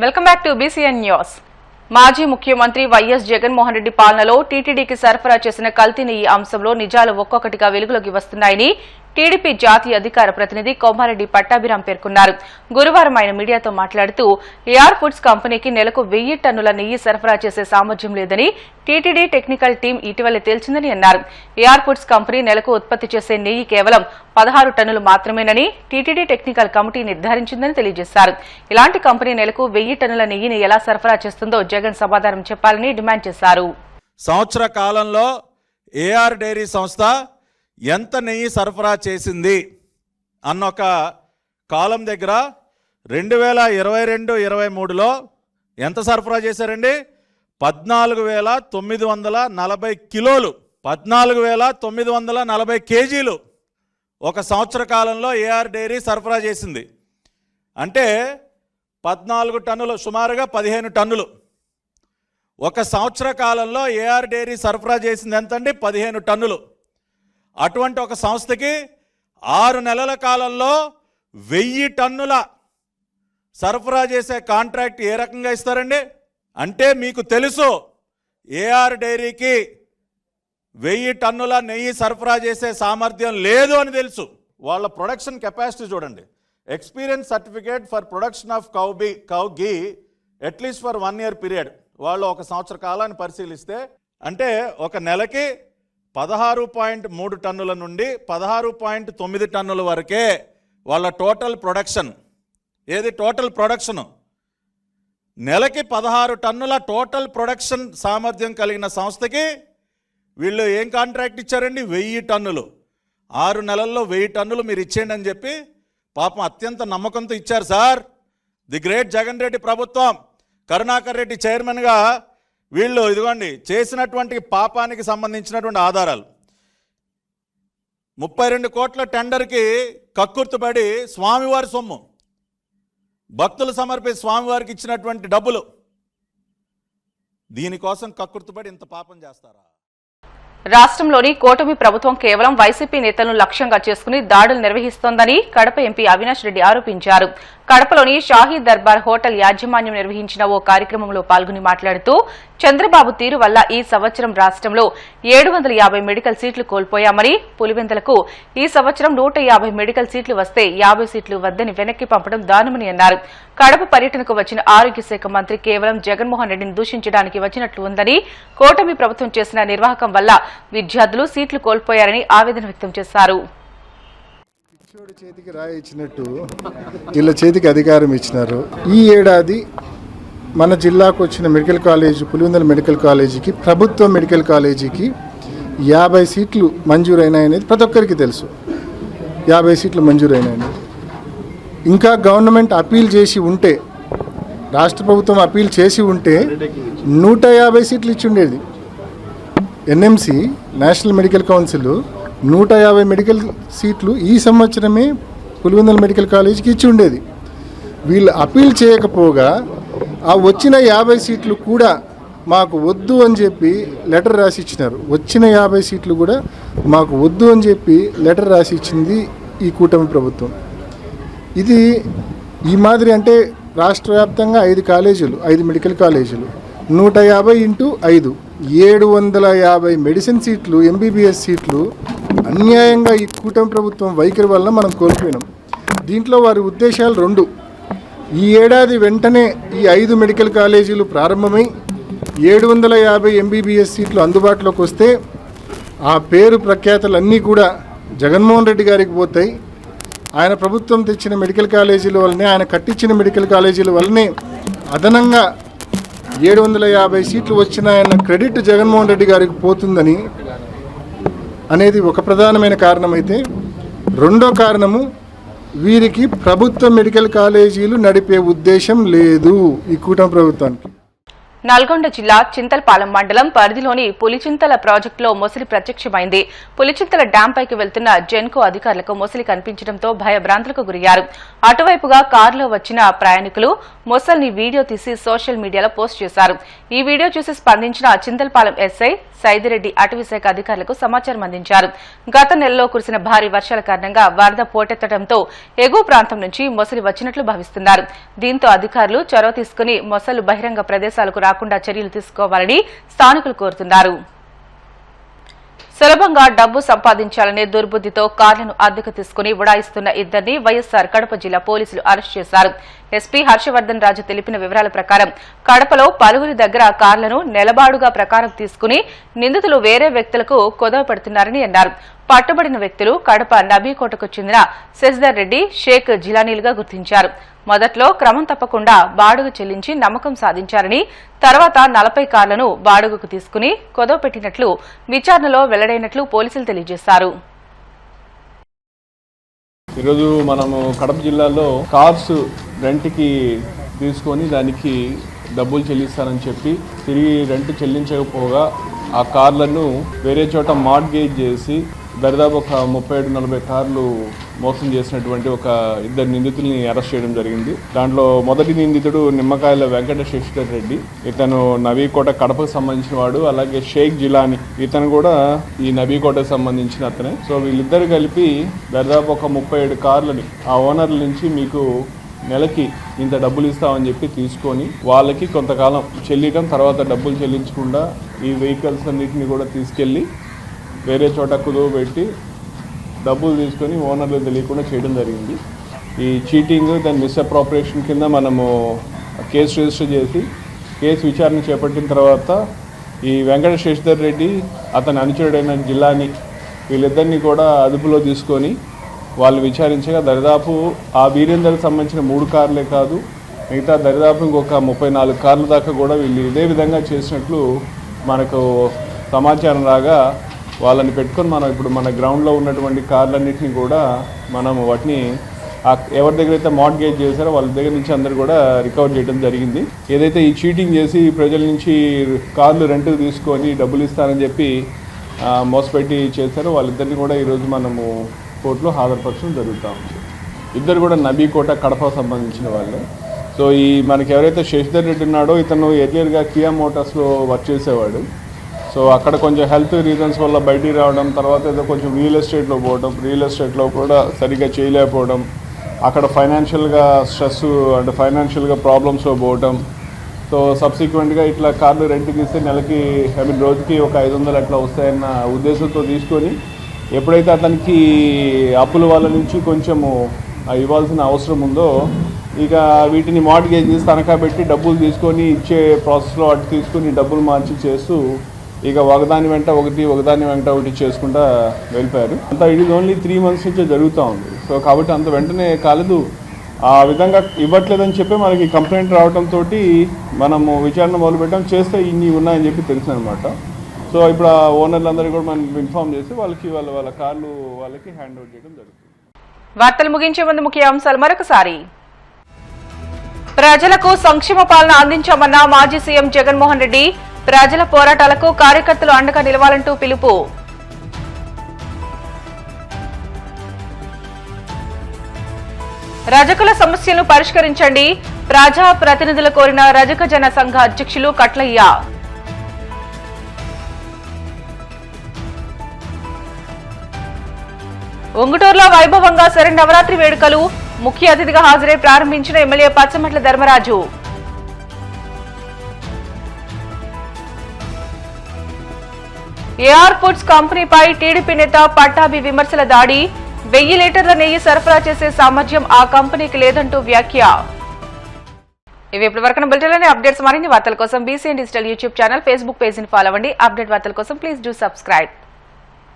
Welcome back to BCN news. మాజీ ముఖ్యమంత్రి YS Jaganmohan Reddy పాలనలో టీటీడీకి సరఫరా చేసిన కల్తీని ఈ అంశంలో నిజాలు ఒక్కొక్కటిగా వెలుగులోకి వస్తున్నాయని టీడీపీ జాతీయ అధికార ప్రతినిధి కోమారెడ్డి పట్టాభిరామ్ పేర్కొన్నారు. గురువారం ఆయన మీడియాతో మాట్లాడుతూ ఏఆర్ ఫుడ్స్ కంపెనీకి నెలకు 1000 టన్నుల నెయ్యి సరఫరా చేసే సామర్థ్యం లేదని టీటీడీ టెక్నికల్ టీం ఇటీవలే తేల్చిందని అన్నారు. ఏఆర్ ఫుడ్స్ కంపెనీ నెలకు ఉత్పత్తి చేసే నెయ్యి కేవలం 16 టన్నులు మాత్రమేనని టీటీడీ టెక్నికల్ కమిటీ నిర్ధారించిందని తెలియజేశారు. ఇలాంటి కంపెనీ నెలకు 1000 టన్నుల నెయ్యిని ఎలా సరఫరా చేస్తుందో జగన్ సమాధానం చెప్పాలని డిమాండ్ చేశారు. సంవత్సర కాలంలో ఏఆర్ డైరీ సంస్థ ఎంత నెయ్యి సరఫరా చేసింది అన్న ఒక కాలం దగ్గర 2022-23లో ఎంత సరఫరా చేశారండి? 14,940 కిలోలు, 14,940 కేజీలు ఒక సంవత్సర కాలంలో ఏఆర్ డైరీ సరఫరా చేసింది. అంటే 14 టన్నులు, సుమారుగా 15 టన్నులు. ఒక సంవత్సర కాలంలో ఏఆర్ డైరీ సరఫరా చేసింది ఎంతండి? 15 టన్నులు. అటువంటి ఒక సంస్థకి 6 నెలల కాలంలో 1000 టన్నుల సరఫరా చేసే కాంట్రాక్ట్ ఏ రకంగా ఇస్తారండి? అంటే మీకు తెలుసు ఏఆర్ డైరీకి 1000 టన్నుల నెయ్యి సరఫరా చేసే సామర్థ్యం లేదు అని తెలుసు. వాళ్ళ ప్రొడక్షన్ కెపాసిటీ చూడండి. Experience certificate for production of cow ghee at least for 1 year period. వాళ్ళు ఒక సంవత్సర కాలాన్ని పరిశీలిస్తే అంటే ఒక నెలకి 16.3 టన్నుల నుండి 16.9 టన్నుల వరకే వాళ్ళ టోటల్ ప్రొడక్షన్. ఏది టోటల్ ప్రొడక్షను? నెలకి 16 టన్నుల టోటల్ ప్రొడక్షన్ సామర్థ్యం కలిగిన సంస్థకి వీళ్ళు ఏం కాంట్రాక్ట్ ఇచ్చారండి? 1000 టన్నులు. 6 నెలల్లో 1000 టన్నులు మీరు ఇచ్చేయండి అని చెప్పి పాపం అత్యంత నమ్మకంతో ఇచ్చారు sir. The great Jagan Reddy ప్రభుత్వం, కరుణాకర్ రెడ్డి చైర్మన్గా వీళ్ళు ఇదిగోండి చేసినటువంటి పాపానికి సంబంధించినటువంటి ఆధారాలు. 32 కోట్ల టెండర్కి కక్కుర్తుపడి స్వామివారి సొమ్ము, భక్తులు సమర్పించి స్వామివారికి ఇచ్చినటువంటి డబ్బులు, దీనికోసం కక్కుర్తుపడి ఇంత పాపం చేస్తారా? రాష్ట్రంలోని కూటమి ప్రభుత్వం కేవలం వైసీపీ నేతలను లక్ష్యంగా చేసుకుని దాడులు నిర్వహిస్తోందని కడప ఎంపీ అవినాష్ రెడ్డి ఆరోపించారు. కడపలోని షాహీ దర్బార్ హోటల్ యాజమాన్యం నిర్వహించిన ఓ కార్యక్రమంలో పాల్గొని మాట్లాడుతూ చంద్రబాబు తీరు వల్ల ఈ సంవత్సరం రాష్ట్రంలో 750 మెడికల్ సీట్లు కోల్పోయామని, పులివెందులకు ఈ సంవత్సరం 150 మెడికల్ సీట్లు వస్తే 50 సీట్లు వద్దని వెనక్కి పంపడం దారుణమని అన్నారు. కడప పర్యటనకు వచ్చిన ఆరోగ్య శాఖ మంత్రి కేవలం జగన్మోహన్ రెడ్డిని దూషించడానికి వచ్చినట్లు ఉందని, కూటమి ప్రభుత్వం చేసిన నిర్వాహకం వల్ల విద్యార్థులు సీట్లు కోల్పోయారని ఆవేదన వ్యక్తం చేశారు. చేతికి రాయి ఇచ్చినట్టు వీళ్ళ చేతికి అధికారం ఇచ్చినారు. ఈ ఏడాది మన జిల్లాకు వచ్చిన మెడికల్ కాలేజ్, పులివెందుల మెడికల్ కాలేజీకి, ప్రభుత్వ మెడికల్ కాలేజీకి 50 సీట్లు మంజూరైనాయనేది ప్రతి ఒక్కరికి తెలుసు. 50 సీట్లు మంజూరైనాయని ఇంకా గవర్నమెంట్ అప్పీల్ చేసి ఉంటే, రాష్ట్ర ప్రభుత్వం అప్పీల్ చేసి ఉంటే 150 సీట్లు ఇచ్చి ఉండేది. NMC national medical council 150 medical సీట్లు ఈ సంవత్సరమే పులివెందుల మెడికల్ కాలేజీకి ఇచ్చి ఉండేది. వీళ్ళు అప్పీల్ చేయకపోగా ఆ వచ్చిన 50 సీట్లు కూడా మాకు వద్దు అని చెప్పి లెటర్ రాసి ఇచ్చినారు. వచ్చిన 50 సీట్లు కూడా మాకు వద్దు అని చెప్పి లెటర్ రాసి ఇచ్చింది ఈ కూటమి ప్రభుత్వం. ఇది ఈ మాదిరి అంటే రాష్ట్ర వ్యాప్తంగా 5 కాలేజీలు, 5 మెడికల్ కాలేజీలు, 150 × 5 750 మెడిసిన్ సీట్లు, ఎంబీబీఎస్ సీట్లు అన్యాయంగా ఈ కూటమి ప్రభుత్వం వైఖరి వల్ల మనం కోల్పోయినాం. దీంట్లో వారి ఉద్దేశాలు 2. ఈ ఏడాది వెంటనే ఈ 5 మెడికల్ కాలేజీలు ప్రారంభమై 750 ఎంబీబీఎస్ సీట్లు అందుబాటులోకి వస్తే ఆ పేరు ప్రఖ్యాతలన్నీ కూడా జగన్మోహన్ రెడ్డి గారికి పోతాయి. ఆయన ప్రభుత్వం తెచ్చిన మెడికల్ కాలేజీల వల్లనే, ఆయన కట్టించిన మెడికల్ కాలేజీల వల్లనే అదనంగా 750 సీట్లు వచ్చినాయన్న క్రెడిట్ జగన్మోహన్ రెడ్డి గారికి పోతుందని అనేది ఒక ప్రధానమైన కారణమైతే, రెండో కారణము వీరికి ప్రభుత్వ మెడికల్ కాలేజీలు నడిపే ఉద్దేశం లేదు ఈ కూటమి ప్రభుత్వానికి. నల్గొండ జిల్లా చింతల్పాలెం మండలం పరిధిలోని పులిచింతల ప్రాజెక్టులో మొసలి ప్రత్యక్షమైంది. పులిచింతల డ్యాం పైకి వెళ్తున్న జెన్కో అధికారులకు మొసలి కనిపించడంతో భయభ్రాంతులకు గురయ్యారు. అటువైపుగా కారులో వచ్చిన ప్రయాణికులు మొసలిని వీడియో తీసి సోషల్ మీడియాలో పోస్ట్ చేశారు. ఈ వీడియో చూసి స్పందించిన చింతల్పాలెం ఎస్ఐ సైదిరెడ్డి అటవీశాఖ అధికారులకు సమాచారం అందించారు. గత నెలలో కురిసిన భారీ వర్షాల కారణంగా వరద పోటెత్తడంతో ఎగువ ప్రాంతం నుంచి మొసలి వచ్చినట్లు భావిస్తున్నారు. దీంతో అధికారులు చొరవ తీసుకుని మొసలు బహిరంగ ప్రదేశాలకు రాకుండా చర్యలు తీసుకోవాలని స్థానికులు కోరుతున్నారు. సులభంగా డబ్బు సంపాదించాలనే దుర్బుద్దితో కార్లను అద్దెకు తీసుకుని ఉడాయిస్తున్న ఇద్దరిని వైఎస్సార్ కడప జిల్లా పోలీసులు అరెస్ట్ చేశారు. ఎస్పీ హర్షవర్ధన్ రాజు తెలిపిన వివరాల ప్రకారం కడపలో పలువురి దగ్గర కార్లను నెలబాడుగా ప్రకారం తీసుకుని నిందితులు వేరే వ్యక్తులకు కొదవ పెడుతున్నారని అన్నారు. పట్టుబడిన వ్యక్తులు కడప నబీకోటకు చెందిన శశిధర్ రెడ్డి, షేక్ జిలానీలుగా గుర్తించారు. మొదట్లో క్రమం తప్పకుండా బాడుగు చెల్లించి నమ్మకం సాధించారని, తర్వాత 40 కార్లను బాడుగుకు తీసుకుని కొదవ పెట్టినట్లు విచారణలో వెల్లడైనట్లు పోలీసులు తెలియజేశారు. ఈరోజు మనము కడప జిల్లాలో కార్స్ రెంట్కి తీసుకొని దానికి డబ్బులు చెల్లిస్తానని చెప్పి తిరిగి రెంట్ చెల్లించకపోగా ఆ కార్లను వేరే చోట మార్ట్గేజ్ చేసి దరిదాపు ఒక 37-40 కార్లు మోసం చేసినటువంటి ఒక ఇద్దరు నిందితుల్ని అరెస్ట్ చేయడం జరిగింది. దాంట్లో మొదటి నిందితుడు నిమ్మకాయల వెంకట శశిధర్ రెడ్డి, ఇతను నవీకోట కడపకు సంబంధించిన వాడు. అలాగే షేక్ జిలానీ, ఇతను కూడా ఈ నవీకోటకు సంబంధించిన అతనే. సో వీళ్ళిద్దరు కలిపి దరిదాపు ఒక 37 కార్లని ఆ ఓనర్ల నుంచి మీకు నెలకి ఇంత డబ్బులు ఇస్తామని చెప్పి తీసుకొని వాళ్ళకి కొంతకాలం చెల్లియడం, తర్వాత డబ్బులు చెల్లించకుండా ఈ వెహికల్స్ అన్నింటినీ కూడా తీసుకెళ్ళి వేరే చోట కుదువ పెట్టి డబ్బులు తీసుకొని ఓనర్లు తెలియకుండా చేయడం జరిగింది. ఈ చీటింగ్ దాని మిస్అప్రాపరేషన్ కింద మనము కేసు రిజిస్టర్ చేసి కేసు విచారణ చేపట్టిన తర్వాత ఈ వెంకట శశిధర్ రెడ్డి, అతని అనుచరుడైన జిల్లాని, వీళ్ళిద్దరినీ కూడా అదుపులో తీసుకొని వాళ్ళు విచారించగా దరిదాపు ఆ వీరేందర్కి సంబంధించిన 3 కార్లే కాదు, మిగతా దరిదాపు ఇంకొక 34 కార్ల దాకా కూడా వీళ్ళు ఇదే విధంగా చేసినట్లు మనకు సమాచారం రాగా వాళ్ళని పెట్టుకొని మనం ఇప్పుడు మన గ్రౌండ్లో ఉన్నటువంటి కార్లన్నింటినీ కూడా మనము వాటిని ఎవరి దగ్గర అయితే మార్ట్గేజ్ చేశారో వాళ్ళ దగ్గర నుంచి అందరు కూడా రికవర్ చేయడం జరిగింది. ఏదైతే ఈ చీటింగ్ చేసి ప్రజల నుంచి కార్లు రెంట్కి తీసుకొని డబ్బులు ఇస్తానని చెప్పి మోసపెట్టి చేశారో వాళ్ళిద్దరిని కూడా ఈరోజు మనము కోర్టులో హాజరుపరచడం జరుగుతూ ఉంది. ఇద్దరు కూడా నబీకోట కడపకు సంబంధించిన వాళ్ళే. సో ఈ మనకి ఎవరైతే శశిధర్ రెడ్డి ఉన్నాడో ఇతను ఎర్లియర్గా కియా మోటార్స్లో వర్క్ చేసేవాడు. సో అక్కడ కొంచెం హెల్త్ రీజన్స్ వల్ల బయటికి రావడం, తర్వాత ఏదో కొంచెం రియల్ ఎస్టేట్లో పోవడం, రియల్ ఎస్టేట్లో కూడా సరిగ్గా చేయలేకపోవడం, అక్కడ ఫైనాన్షియల్గా స్ట్రెస్ అంటే ఫైనాన్షియల్గా ప్రాబ్లమ్స్లో పోవడం. సో సబ్సిక్వెంట్గా ఇట్లా కార్లు రెంట్కి ఇస్తే నెలకి రోజుకి ఒక 500 అట్లా వస్తాయన్న ఉద్దేశంతో తీసుకొని ఎప్పుడైతే అతనికి అప్పుల వాళ్ళ నుంచి కొంచెము ఇవ్వాల్సిన అవసరం ఉందో ఇక వీటిని మార్ట్గేజ్ చేసి తనఖా పెట్టి డబ్బులు తీసుకొని ఇచ్చే ప్రాసెస్లో అటు తీసుకొని డబ్బులు మార్చి చేస్తూ ఇక ఒకదాని వెంట ఒకటి చేసుకుంటా వెళ్ళిపోయారు. అంతా ఇది ఓన్లీ 3 months నుంచే జరుగుతూ ఉంది. సో కాబట్టి అంత వెంటనే కాలేదు, ఆ విధంగా ఇవ్వట్లేదని చెప్పి మనకి కంప్లైంట్ రావడంతో మనము విచారణ మొదలుపెట్టాం. చేస్తే ఇన్ని ఉన్నాయని చెప్పి తెలిసిందనమాట. సో ఇప్పుడు ఆ ఓనర్లందరూ కూడా మనం ఇన్ఫార్మ్ చేసి వాళ్ళకి వాళ్ళ కార్లు వాళ్ళకి హ్యాండ్ ఓవర్ చేయడం జరుగుతుంది. వార్తలు ముగించే ముందు ముఖ్య అంశాలు మరొకసారి. ప్రజలకు సంక్షేమ పాలన అందించామన్న మాజీ సీఎం జగన్మోహన్ రెడ్డి, ప్రజల పోరాటాలకు కార్యకర్తలు అండగా నిలవాలంటూ పిలుపు. రజకుల సమస్యలను పరిష్కరించండి, ప్రజా ప్రతినిధులు కోరిన రజక జన సంఘ అధ్యక్షులు కట్లయ్య. ఉంగుటూరులో వైభవంగా శరన్నవరాత్రి వేడుకలు, ముఖ్య అతిథిగా హాజరై ప్రారంభించిన MLA Pachamatla Dharmaraju. AR foods కంపెనీపై టీడీపీ నేత పట్టాభి విమర్శల దాడి, 1000 లీటర్ల నెయ్యి సరఫరా చేసే సామర్థ్యం ఆ కంపెనీకి లేదంటూ వ్యాఖ్య. ఇవి ఇప్పటివరకు బులెటిన్లోని అప్డేట్స్. మరిన్ని వార్తల కోసం BCN digital YouTube channel, Facebook పేజీని ఫాలో అవ్వండి. అప్డేట్ వార్తల కోసం ప్లీజ్ డూ సబ్స్క్రైబ్.